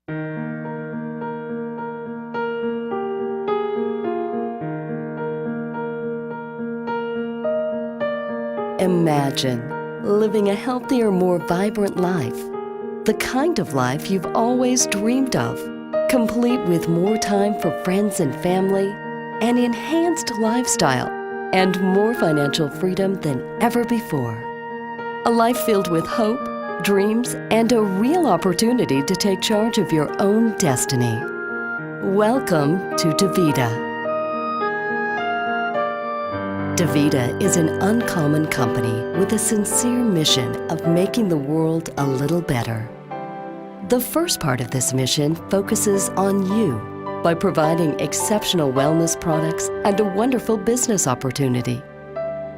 Imagine living a healthier, more vibrant life. The kind of life you've always dreamed of, complete with more time for friends and family, an enhanced lifestyle, and more financial freedom than ever before. A life filled with hope, dreams, and a real opportunity to take charge of your own destiny. Welcome to DaVita. DaVita is an uncommon company with a sincere mission of making the world a little better. The first part of this mission focuses on you by providing exceptional wellness products and a wonderful business opportunity.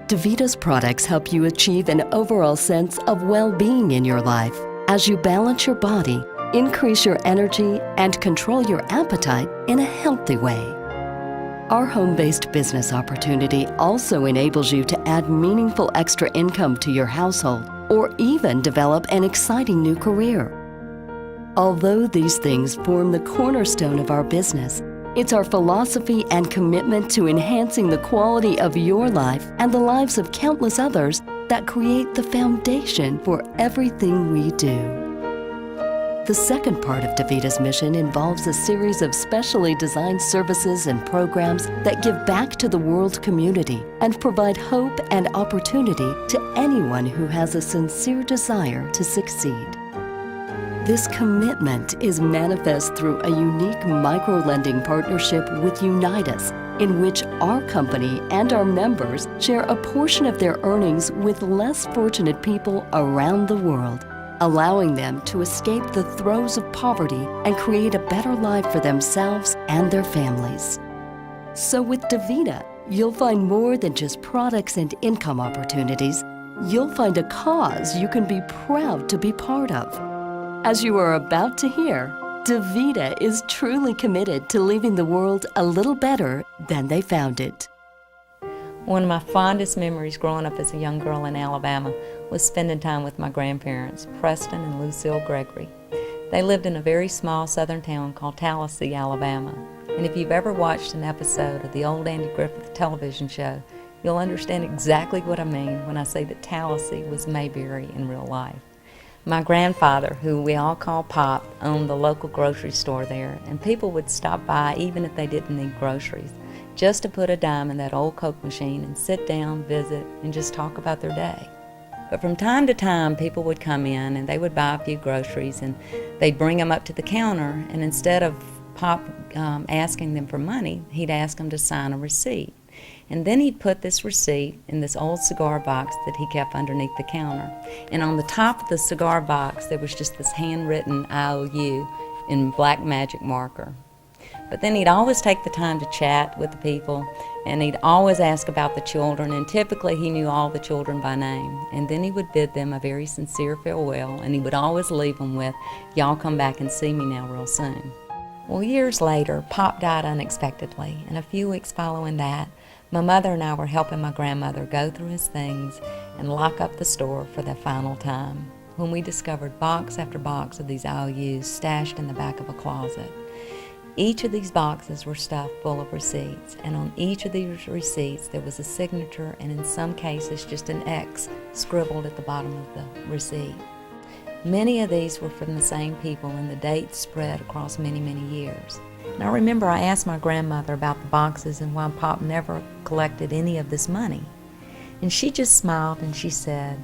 DaVita's products help you achieve an overall sense of well-being in your life as you balance your body, increase your energy, and control your appetite in a healthy way. Our home-based business opportunity also enables you to add meaningful extra income to your household or even develop an exciting new career. Although these things form the cornerstone of our business, it's our philosophy and commitment to enhancing the quality of your life and the lives of countless others that create the foundation for everything we do. The second part of DaVita's mission involves a series of specially designed services and programs that give back to the world community and provide hope and opportunity to anyone who has a sincere desire to succeed. This commitment is manifest through a unique micro-lending partnership with Unitas, in which our company and our members share a portion of their earnings with less fortunate people around the world, allowing them to escape the throes of poverty and create a better life for themselves and their families. So with DaVita, you'll find more than just products and income opportunities. You'll find a cause you can be proud to be part of. As you are about to hear, DaVita is truly committed to leaving the world a little better than they found it. One of my fondest memories growing up as a young girl in Alabama was spending time with my grandparents, Preston and Lucille Gregory. They lived in a very small southern town called Tallahassee, Alabama. And if you've ever watched an episode of the old Andy Griffith television show, you'll understand exactly what I mean when I say that Tallahassee was Mayberry in real life. My grandfather, who we all call Pop, owned the local grocery store there, and people would stop by even if they didn't need groceries, just to put a dime in that old Coke machine and sit down, visit, and just talk about their day. But from time to time, people would come in and they would buy a few groceries and they'd bring them up to the counter, and instead of Pop asking them for money, he'd ask them to sign a receipt. And then he'd put this receipt in this old cigar box that he kept underneath the counter. And on the top of the cigar box, there was just this handwritten IOU in black magic marker. But then he'd always take the time to chat with the people, and he'd always ask about the children, and typically he knew all the children by name. And then he would bid them a very sincere farewell, and he would always leave them with, "Y'all come back and see me now real soon." Well, years later, Pop died unexpectedly, and a few weeks following that, my mother and I were helping my grandmother go through his things and lock up the store for the final time, when we discovered box after box of these IOUs stashed in the back of a closet. Each of these boxes were stuffed full of receipts, and on each of these receipts there was a signature, and in some cases just an X scribbled at the bottom of the receipt. Many of these were from the same people, and the dates spread across many, many years. And I remember I asked my grandmother about the boxes and why Pop never collected any of this money. And she just smiled and she said,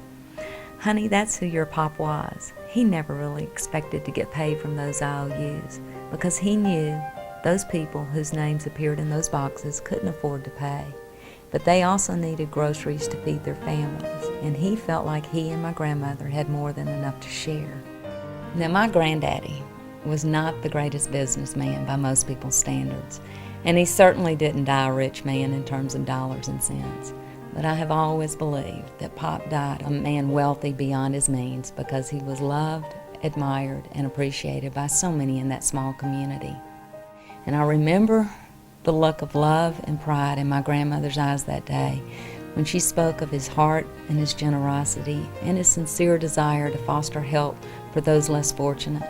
"Honey, that's who your Pop was. He never really expected to get paid from those IOUs because he knew those people whose names appeared in those boxes couldn't afford to pay. But they also needed groceries to feed their families, and he felt like he and my grandmother had more than enough to share." Now, my granddaddy was not the greatest businessman by most people's standards, and he certainly didn't die a rich man in terms of dollars and cents. But I have always believed that Pop died a man wealthy beyond his means because he was loved, admired, and appreciated by so many in that small community. And I remember the look of love and pride in my grandmother's eyes that day when she spoke of his heart and his generosity and his sincere desire to foster help for those less fortunate.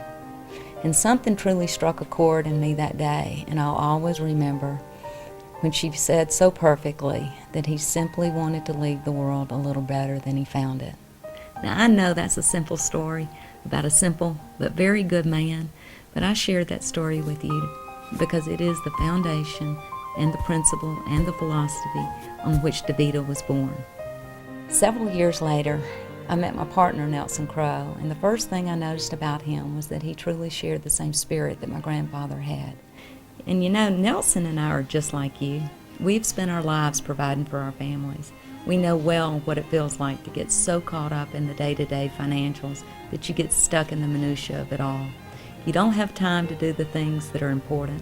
And something truly struck a chord in me that day, and I'll always remember when she said so perfectly that he simply wanted to leave the world a little better than he found it. Now, I know that's a simple story about a simple but very good man, but I shared that story with you because it is the foundation and the principle and the philosophy on which DeVita was born. Several years later, I met my partner, Nelson Crow, and the first thing I noticed about him was that he truly shared the same spirit that my grandfather had. And you know, Nelson and I are just like you. We've spent our lives providing for our families. We know well what it feels like to get so caught up in the day-to-day financials that you get stuck in the minutia of it all. You don't have time to do the things that are important,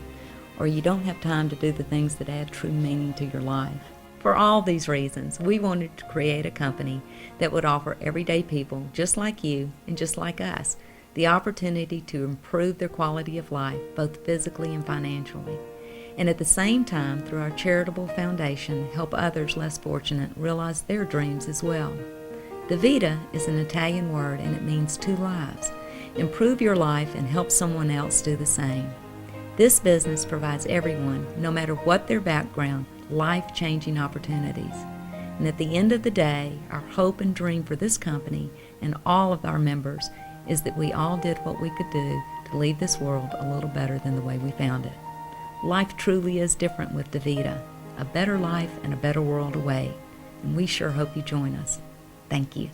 or you don't have time to do the things that add true meaning to your life. For all these reasons, we wanted to create a company that would offer everyday people just like you and just like us the opportunity to improve their quality of life, both physically and financially, and at the same time, through our charitable foundation, help others less fortunate realize their dreams as well. DeVita is an Italian word and it means two lives. Improve your life and help someone else do the same. This business provides everyone, no matter what their background, life-changing opportunities. And at the end of the day, our hope and dream for this company and all of our members is that we all did what we could do to leave this world a little better than the way we found it. Life truly is different with DeVita, a better life and a better world away, and we sure hope you join us. Thank you.